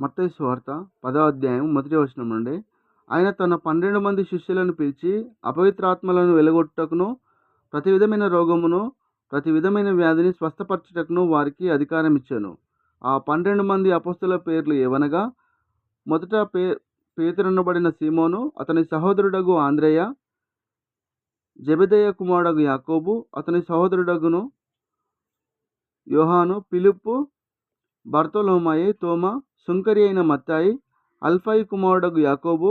మత్తయి సువార్త 10వ అధ్యాయం మొదటి వచనం నుండి, ఆయన తన 12 మంది శిష్యులను పిలిచి అపవిత్రాత్మలను వెళ్లగొట్టుటకును, ప్రతి విధమైన రోగమును, ప్రతి విధమైన వ్యాధిని స్వస్థపరచుటకును వారికి అధికారం ఇచ్చెను. ఆ 12 మంది అపొస్తలుల పేర్లు ఏవనగా, మొదట పేతురనబడిన సీమోను, అతని సహోదరుడగు ఆంద్రెయ, జెబెదయి కుమారుడగు యాకోబు, అతని సహోదరుడగును యోహాను, ఫిలిప్పు, బర్తొలొమాయి, తోమా, సుంకరి అయిన మత్తాయి, అల్ఫయి కుమారుడగు యాకోబు,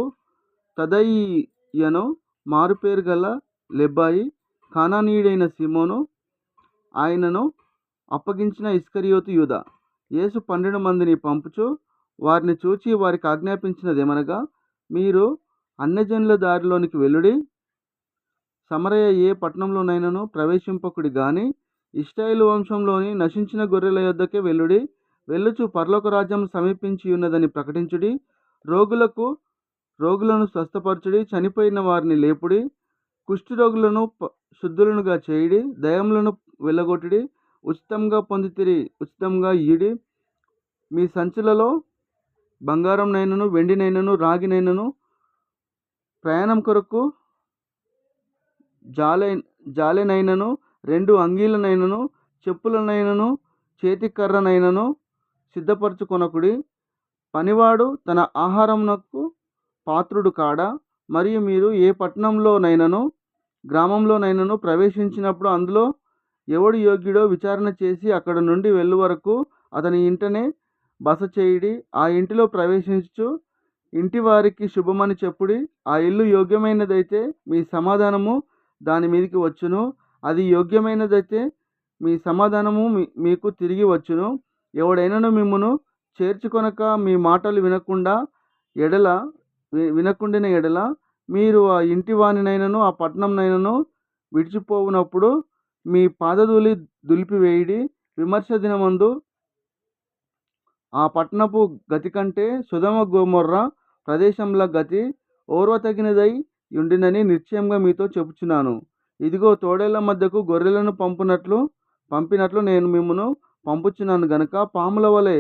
తదయియను, మారుపేరు గల లెబ్బాయి, కానానీయుడైన సీమోను, ఆయనను అప్పగించిన ఇస్కరియోతు యూదా. యేసు 12 మందిని పంపుచు వారిని చూచి వారికి ఆజ్ఞాపించినదేమనగా, మీరు అన్యజనుల దారిలోనికి వెళ్ళుడి, సమరయ ఏ పట్టణంలోనైనను ప్రవేశింపకుడి గాని ఇశ్రాయేలు వంశంలోని నశించిన గొర్రెల యొద్దకే వెళ్ళుడి. వెళ్ళుచు పరలోక రాజ్యం సమీపించి ఉన్నదని ప్రకటించుడి. రోగులను స్వస్థపరచుడి, చనిపోయిన వారిని లేపుడి, కుష్ఠరోగులను శుద్ధులనుగా చేయుడి, దయ్యములను వెళ్ళగొట్టుడి, ఉచితంగా పొందితిరి ఉచితంగా ఇయ్యుడి. మీ సంచులలో బంగారంనైనను వెండినైనను రాగినైనను, ప్రయాణం కొరకు జాలెనైనను, 2 అంగీలనైనను, చెప్పులనైనను, చేతికర్రనైనను సిద్ధపరచుకొనకుడి. పనివాడు తన ఆహారమునకు పాత్రుడు కాడా? మరియు మీరు ఏ పట్టణంలోనైనను గ్రామంలోనైనను ప్రవేశించినప్పుడు అందులో ఎవడు యోగ్యుడో విచారణ చేసి అక్కడ నుండి వెళ్ళు వరకు అతని ఇంటనే బస చేయుడి. ఆ ఇంటిలో ప్రవేశించుచు ఇంటి వారికి శుభమని చెప్పుడి. ఆ ఇల్లు యోగ్యమైనదైతే మీ సమాధానము దాని మీదికి వచ్చును, అది యోగ్యమైనదైతే మీ సమాధానము మీకు తిరిగి వచ్చును. ఎవడైనను మిమ్మును చేర్చుకొనక మీ మాటలు వినకుండిన ఎడల మీరు ఆ ఇంటి వానినైనను ఆ పట్టణంనైనను విడిచిపోవునప్పుడు మీ పాదధూళి దులిపివేయుడి. విమర్శ దినమందు ఆ పట్టణపు గతి కంటే సొదొమ గొమొర్రా ప్రదేశంల గతి ఓర్వతగినదై యుండినని నిశ్చయంగా మీతో చెప్పుచున్నాను. ఇదిగో, తోడేళ్ల మధ్యకు గొర్రెలను పంపినట్లు నేను మిమ్మును పంపుచున్నాను గనుక పాముల వలె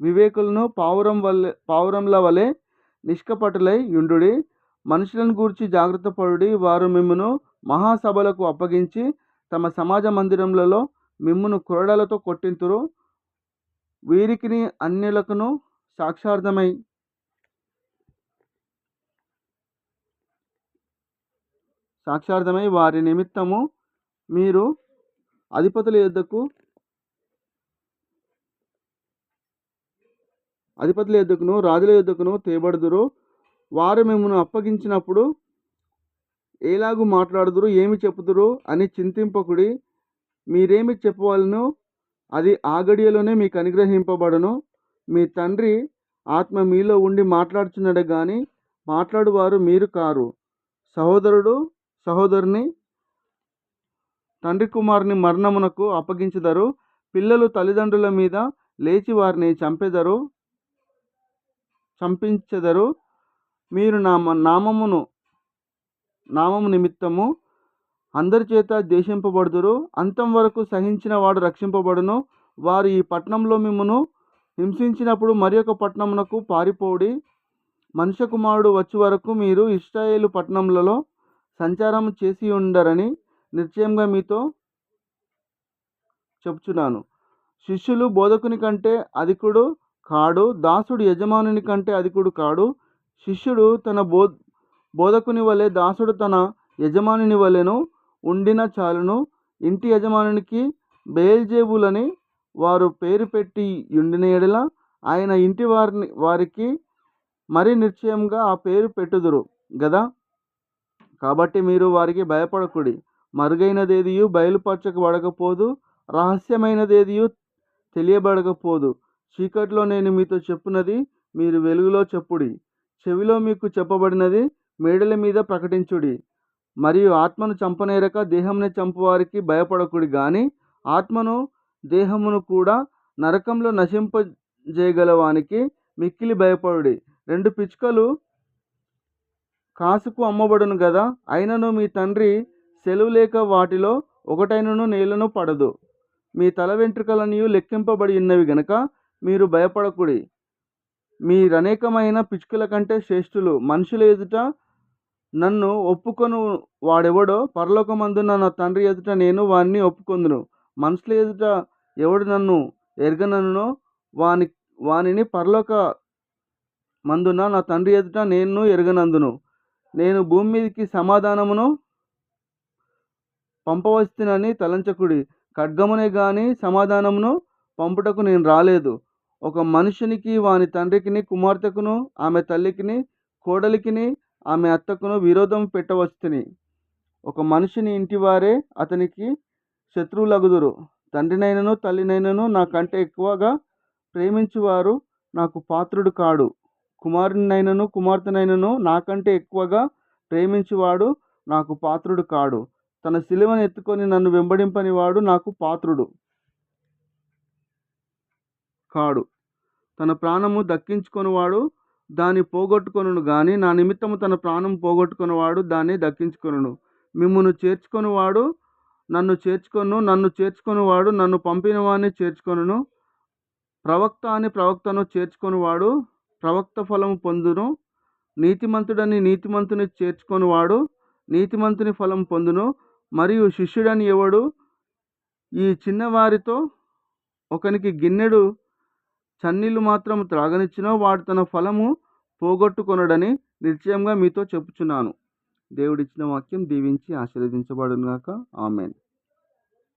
వివేకులను పావురముల వలె నిష్కపటులై యుండుడి. మనుషులను గూర్చి జాగ్రత్త పడుడి. వారు మిమ్మును మహాసభలకు అప్పగించి తమ సమాజ మందిరములలో మిమ్మును కొరడాలతో కొట్టింతురు. వీరికిని అన్యులకును సాక్షార్థమై వారి నిమిత్తము మీరు అధిపతుల యొద్దకును రాజుల యొద్దకును తేబడుదురు. వారు మిమ్మును అప్పగించినప్పుడు ఎలాగు మాట్లాడుదురు, ఏమి చెప్పుదురు అని చింతింపకుడి. మీరేమి చెప్పవలెనో అది ఆ గడియలోనే మీకు అనుగ్రహింపబడును. మీ తండ్రి ఆత్మ మీలో ఉండి మాట్లాడుచున్నాడే గాని మాట్లాడువారు మీరు కారు. సహోదరుడు సహోదరుని, తండ్రి కుమారుని మరణమునకు అప్పగించెదరు. పిల్లలు తల్లిదండ్రుల మీద లేచి వారిని చంపించెదరు. మీరు నామము నిమిత్తము అందరి చేత ద్వేషింపబడుదురు. అంతం వరకు సహించిన వాడు రక్షింపబడును. వారు ఈ పట్టణంలో మిమ్మును హింసించినప్పుడు మరి ఒక పట్టణమునకు పారిపోవుడి. మనుష్య కుమారుడు వచ్చు వరకు మీరు ఇశ్రాయేలు పట్టణములలో సంచారం చేసి ఉండరని నిశ్చయంగా మీతో చెప్పుచున్నాను. శిష్యులు బోధకుని కంటే అధికుడు కాడు, దాసుడు యజమానుని కంటే అధికుడు కాడు. శిష్యుడు తన బోధకుని వలె, దాసుడు తన యజమానుని వలెను ఉండిన చాలును. ఇంటి యజమానునికి బెయల్జెబూలని వారు పేరు పెట్టి యుండిన ఎడల ఆయన ఇంటి వారికి మరి నిశ్చయంగా ఆ పేరు పెట్టుదురు గదా. కాబట్టి మీరు వారికి భయపడకుడి. మరుగైనదేదియు బయలుపరచబడకపోదు, రహస్యమైనదేదియు తెలియబడకపోదు. చీకటిలో నేను మీతో చెప్పున్నది మీరు వెలుగులో చెప్పుడి. చెవిలో మీకు చెప్పబడినది మేడల మీద ప్రకటించుడి. మరియు ఆత్మను చంపనేరక దేహమునే చంపువారికి భయపడకుడి గాని ఆత్మను దేహమును కూడా నరకంలో నశింపజేయగలవానికి మిక్కిలి భయపడుడి. 2 పిచ్చుకలు కాసుకు అమ్మబడును గదా, అయినను మీ తండ్రి సెలవు లేక వాటిలో ఒకటైనను నేలను పడదు. మీ తల వెంట్రుకలనియు లెక్కింపబడి ఉన్నవి గనుక మీరు భయపడకుడి. మీరనేకమైన పిచ్చుకల కంటే శ్రేష్ఠులు. మనుషుల ఎదుట నన్ను ఒప్పుకొను వాడెవడో పరలోకమందున్న నా తండ్రి ఎదుట నేను వానిని ఒప్పుకొందును. మనుషుల ఎదుట ఎవడు నన్ను ఎరగననునో వానిని పరలోక మందున నా తండ్రి ఎదుట నేను ఎరగనందును. నేను భూమి మీదికి సమాధానమును పంపవచ్చునని తలంచకుడి. ఖడ్గమునే గాని సమాధానమును పంపుటకు నేను రాలేదు. ఒక మనుషునికి వాని తండ్రికిని, కుమార్తెకును, ఆమె తల్లికిని, కోడలికిని, ఆమె అత్తకును విరోధం పెట్టవచ్చుని. ఒక మనిషిని ఇంటివారే అతనికి శత్రువులగుదురు. తండ్రినైనను తల్లినైనను నాకంటే ఎక్కువగా ప్రేమించువారు నాకు పాత్రుడు కాడు. కుమారునినైనను కుమార్తెనైనను నాకంటే ఎక్కువగా ప్రేమించువాడు నాకు పాత్రుడు కాడు. తన సిలువను ఎత్తుకొని నన్ను వెంబడింపని వాడు నాకు పాత్రుడు కాడు. తన ప్రాణము దక్కించుకొనువాడు దాన్ని పోగొట్టుకొనును గాని నా నిమిత్తము తన ప్రాణం పోగొట్టుకొనువాడు దాన్ని దక్కించుకొనును. మిమ్మును చేర్చుకొనువాడు నన్ను చేర్చుకొను, నన్ను చేర్చుకొనువాడు నన్ను పంపిన వాడిని చేర్చుకొనును. ప్రవక్త అని ప్రవక్తను చేర్చుకొనువాడు ప్రవక్త ఫలము పొందును. నీతిమంతుడని నీతిమంతుని చేర్చుకొనువాడు నీతిమంతుని ఫలం పొందును. మరియు శిష్యుడని ఎవడు ఈ చిన్నవారితో ఒకనికి గిన్నెడు చన్నీళ్ళు మాత్రం త్రాగనిచ్చినో వాడు తన ఫలము పోగొట్టుకొనడని నిశ్చయంగా మీతో చెప్పుచున్నాను. దేవుడిచ్చిన వాక్యం దీవించి ఆశీర్వదించబడును గాక. ఆమేన్.